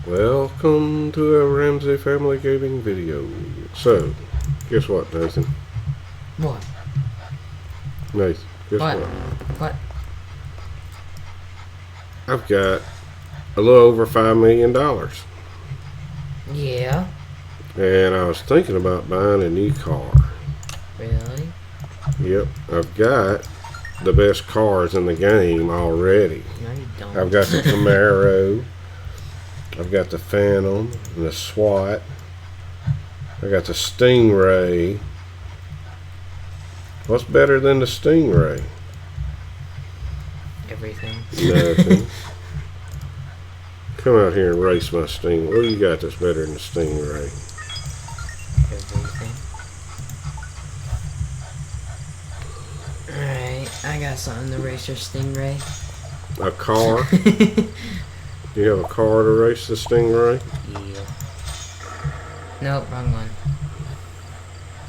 Welcome to a Ramsey Family Gaming video. So, guess what, Nathan? What? Nathan, guess What? what? What? I've got a little over $5 million. Yeah. And I was thinking about buying a new car. Really? Yep, I've got the best cars in the game already. No, you don't. I've got the Camaro. I've got the Phantom and the SWAT. I got the Stingray. What's better than the Stingray? Everything. Nothing. Come out here and race my Stingray. What do you got that's better than the Stingray? Everything. Alright, I got something to race your Stingray. A car? You have a car to race the Stingray? Yeah. Nope, wrong one.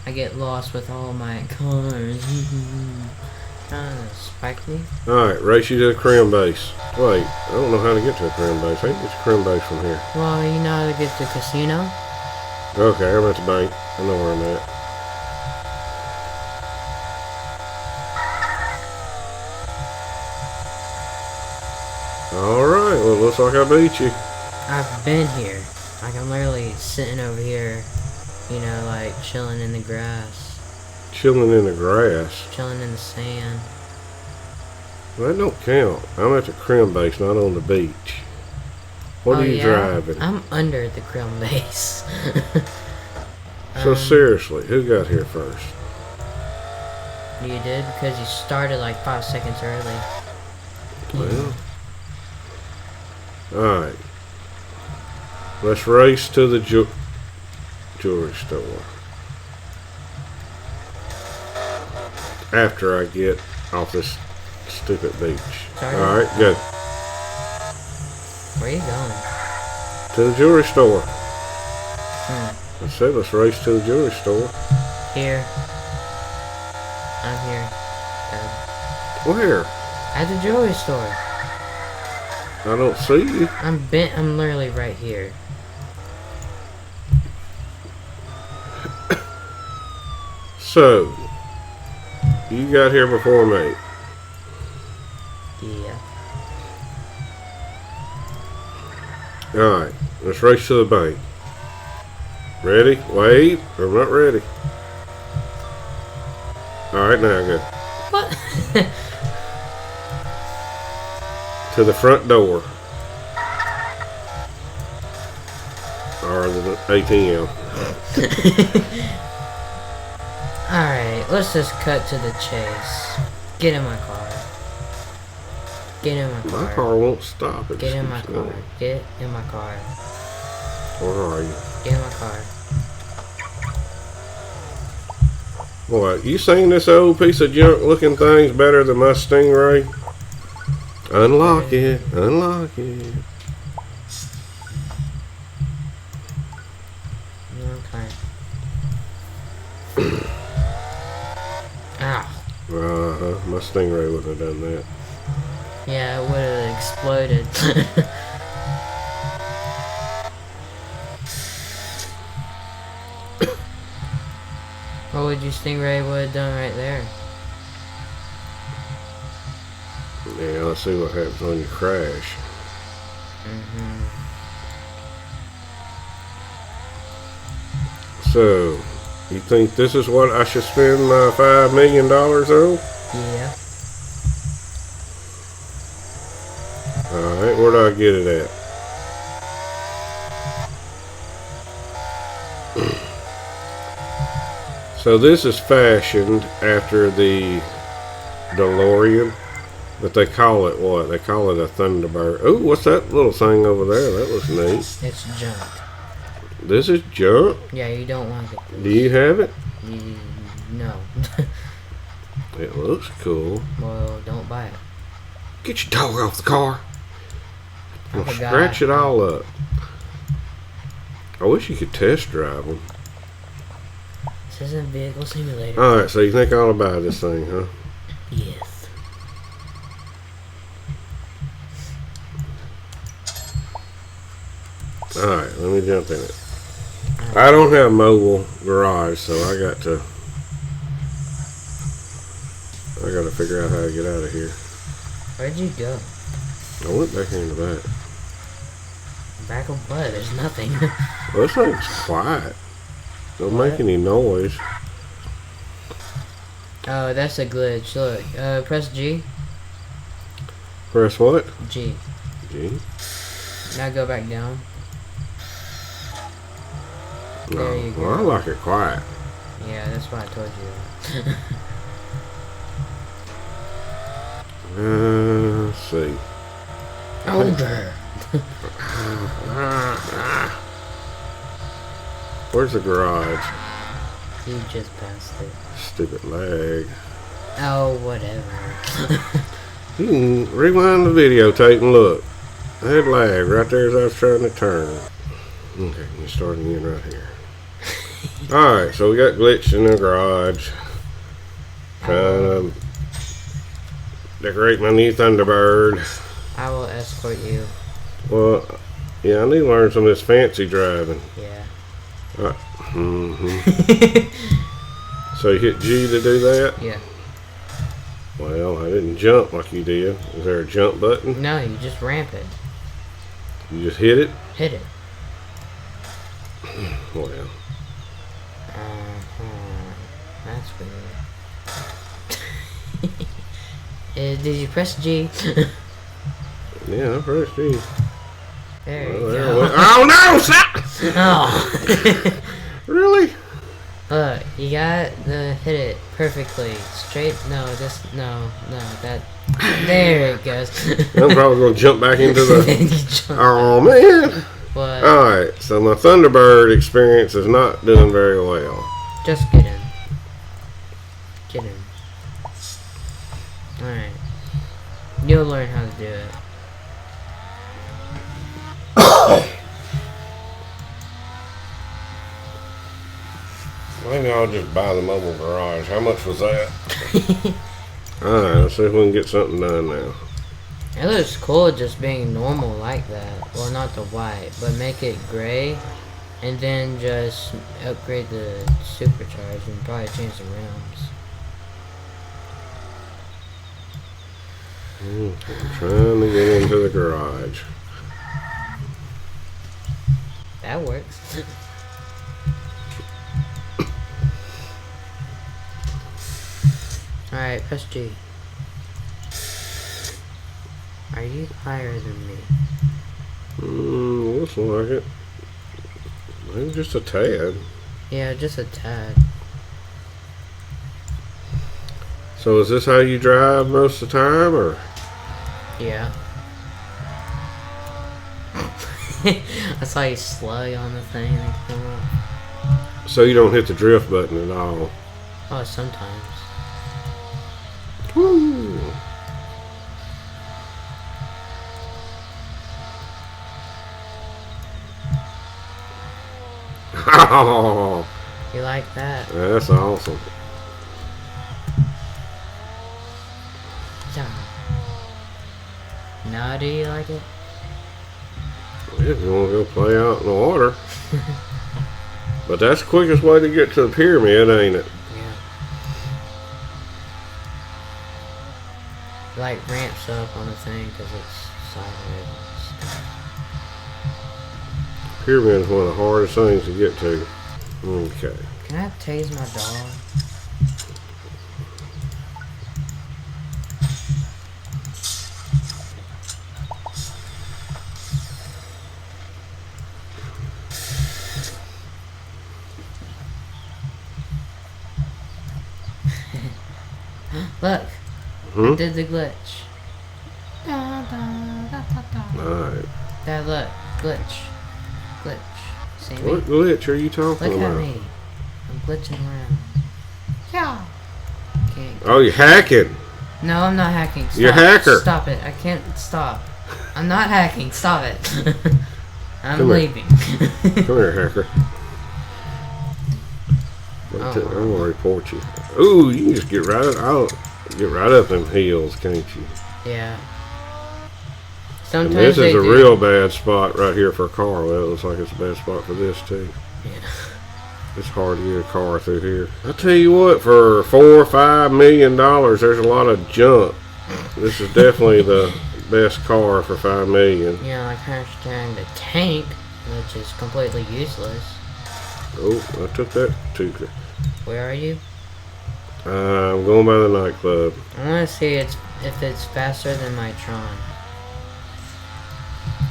I get lost with all my cars. Trying to spike me? Alright, race you to the crim base. Wait, I don't know how to get to the crim base. How do you get to the crim base from here? Well, you know how to get to the casino? Okay, I'm at the bank. I know where I'm at. Alright, well, looks like I beat you. I've been here. Like, I'm literally sitting over here, you know, like, chilling in the grass. Chilling in the grass. Chilling in the sand. Well, that don't count. I'm at the crim base, not on the beach. What are you driving? I'm under the grill base. So seriously, who got here first? You did? Because you started like 5 seconds early. Well, alright. Let's race to the jewelry store. After I get off this stupid beach. Sorry? Alright, good. Where are you going? To the jewelry store. I said let's race to the jewelry store. Here. I'm here. Where? At the jewelry store. I don't see you. I'm literally right here. So, you got here before me. Yeah. Alright, let's race to the bank. Ready? Wait, I'm not ready. Alright, now go. What? To the front door. Or the ATM. Alright, let's just cut to the chase. Get in my car. Get in my car. My car won't stop. It Get in my keeps car. going. Get in my car. Where are you? Get in my car. What, you seen this old piece of junk looking thing's better than my Stingray? Unlock it. Unlock it. Okay. Ah. Uh-huh. My Stingray wouldn't have done that. Yeah, it would have exploded. What would your Stingray would have done right there? Yeah, let's see what happens when you crash. So, you think this is what I should spend my $5 million on? Yeah. Alright, where do I get it at? So this is fashioned after the DeLorean, but they call it what? They call it a Thunderbird. Oh, what's that little thing over there? That looks neat. It's junk. This is junk. Yeah, you don't want it. Do you have it? No. It looks cool. Well, don't buy it. Get your dog off the car. I We'll forgot. scratch it all up. I wish you could test drive them. This isn't Vehicle Simulator. Alright, so you think I'll buy this thing, huh? Yes. Alright, let me jump in it. I don't have mobile garage, so I got to figure out how to get out of here. Where'd you go? I went back here in the back. Back of what? There's nothing. Well, this thing's quiet. Don't What? make any noise. Oh, that's a glitch. Look, press G. Press what? G. G. Now go back down. There you Well, I go. like it quiet. Yeah, that's what I told you. Let's see. Older. Where's the garage? You just passed it. Stupid lag. Oh, whatever. You can rewind the videotape and look. I had lag right there as I was trying to turn. Okay, you're starting in right here. Alright, so we got glitched in the garage. Trying to decorate my new Thunderbird. I will escort you. Well, yeah, I need to learn some of this fancy driving. Yeah. So you hit G to do that? Yeah. Well, I didn't jump like you did. Is there a jump button? No, you just ramp it. You just hit it? Hit it. Well, That's weird. Did you press G? yeah, I pressed G. There Well, you there go. went- Oh no! Stop! Oh. Really? Look, you got the hit it perfectly. Straight. No, that. There it goes. I'm probably gonna jump back into the. You jumped. Oh man! What? Alright, so my Thunderbird experience is not doing very well. Just get in. Get in. Alright. You'll learn how to do it. Maybe I'll just buy the mobile garage. How much was that? Alright, let's see if we can get something done now. It looks cool just being normal like that. Well, not the white, but make it gray. And then just upgrade the supercharge and probably change the rims. I'm trying to get into the garage. That works. Alright, press G. Are you higher than me? Looks like it. Maybe just a tad. Yeah, just a tad. So is this how you drive most of the time, or? Yeah. I saw you slug on the thing and come up. So you don't hit the drift button at all? Oh, sometimes. Woo! Oh, You like that? that's awesome. Yeah. Now do you like it? If you want to go play out in the water. But that's the quickest way to get to the pyramid, ain't it? Yeah. Like ramps up on the thing because it's sideways. Pyramid is one of the hardest things to get to. Okay. Can I tase my dog? Look, I did the glitch. Alright. That look, glitch. See me? What glitch are you talking Look about? at me. I'm glitching around. Yeah. Can't. Oh, you're hacking. No, I'm not hacking. Stop. You're a hacker. Stop it. I can't stop. I'm not hacking. Stop it. I'm Come here. leaving. Come here, hacker. Wait till- I'm gonna report you. Ooh, you can just get right up. I'll get right up them heels, can't you? Yeah. Sometimes this they is a do. real bad spot right here for a car. Well, it looks like it's a bad spot for this too. Yeah. It's hard to get a car through here. I tell you what, for $4 or $5 million, there's a lot of junk. This is definitely the best car for $5 million. You know, like understand the tank, which is completely useless. Oh, I took that too. Where are you? I'm going by the nightclub. I want to see if it's faster than my Tron.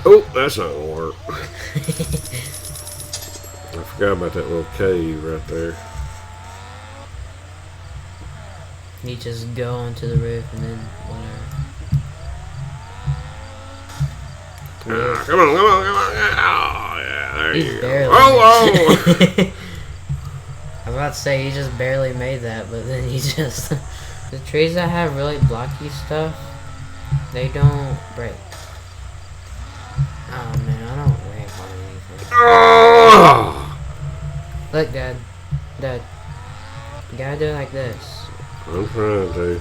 Oh, that's not gonna work. I forgot about that little cave right there. You just go onto the roof and then whatever. Ah, come on. Oh, yeah, there He you go. barely Oh. I was about to say he just barely made that, but then he just the trees that have really blocky stuff, they don't break. Oh man, I don't ramp on anything. Oh. Look, Dad, you gotta do it like this. I'm trying to.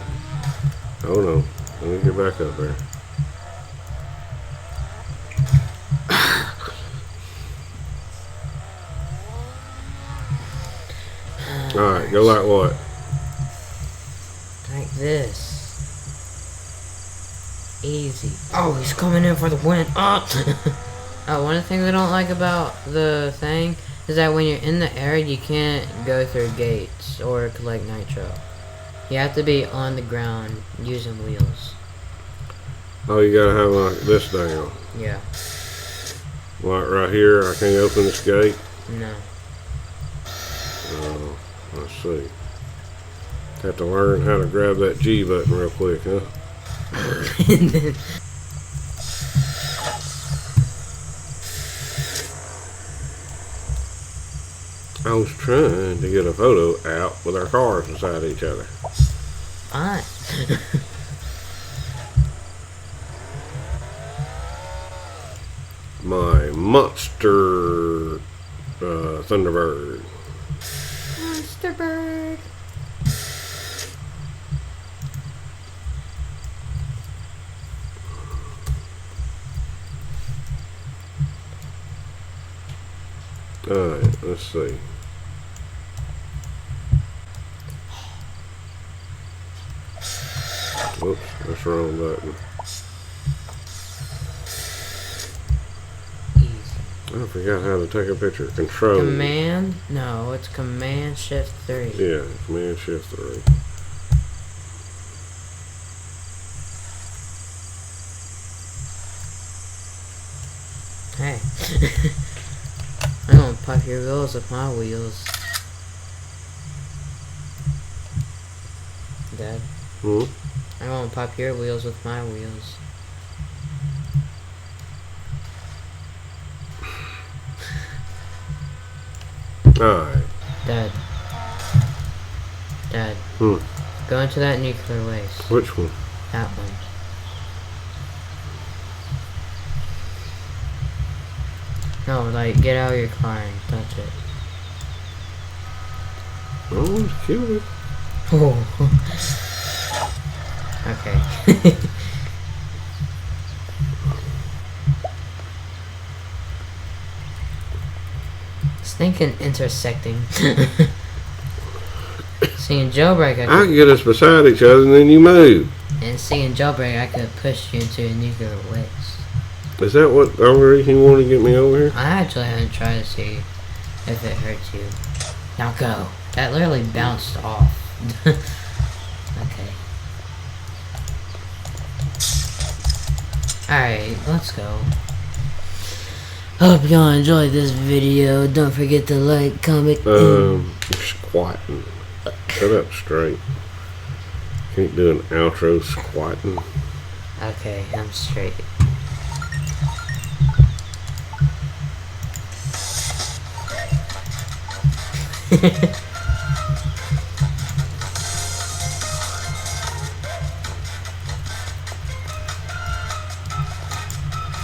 Oh no, let me get back up there. Alright, go like what? Like this. Easy. Oh, he's coming in for the win. Oh! Oh, one of the things I don't like about the thing is that when you're in the air, you can't go through gates or collect nitro. You have to be on the ground using wheels. Oh, you gotta have like this down. Yeah. Like right here, I can't open this gate. No. Oh, let's see. Have to learn how to grab that G button real quick, huh? And then, I was trying to get a photo out with our cars beside each other. fine. My monster Thunderbird. Monster bird. Alright, let's see. Whoops, that's the wrong button. Easy. I forgot how to take a picture. Control. Command? No, it's Command Shift 3. Yeah, Command Shift 3. Hey. I'm gonna pop your wheels with my wheels. Dad. Hmm? I'm gonna pop your wheels with my wheels. Alright. Dad. Dad. Hmm. Go into that nuclear waste. Which one? That one. No, like, get out of your car and touch it. Oh, it's cute. Oh. Okay. Just thinking intersecting. Seeing jailbreak, I can get us beside each other and then you move. and seeing jailbreak, I could push you into a nuclear waste. Is that what the only reason you want to get me over here? I actually haven't tried to see if it hurts you. Now go. That literally bounced off. Okay. Alright, let's go. Hope y'all enjoyed this video. Don't forget to like, comment, You're squatting. Shut up straight. Can't do an outro squatting. Okay, I'm straight.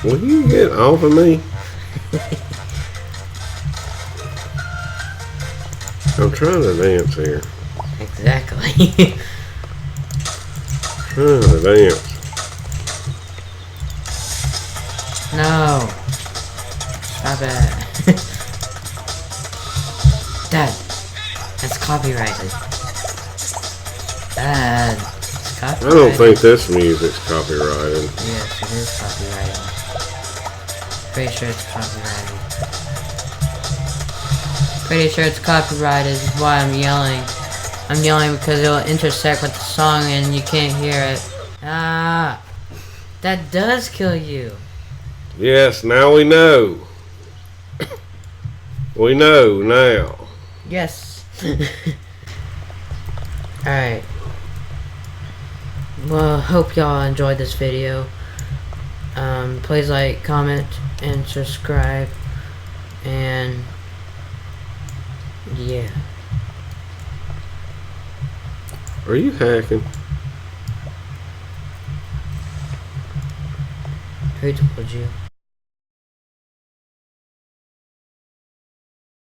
Will you get off of me? I'm trying to dance here. Exactly. Trying to dance. No. Stop it. Dad. That's copyrighted. Dad. It's I copyrighted. don't think this music's copyrighted. Yes, it is copyrighted. Pretty sure it's copyrighted. Pretty sure it's copyrighted. This is why I'm yelling. I'm yelling because it'll intersect with the song and you can't hear it. Ah. That does kill you. Yes, now we know. We know now. Yes. Alright. Well, hope y'all enjoyed this video. Please like, comment, and subscribe. And yeah. Are you hacking? Who told you?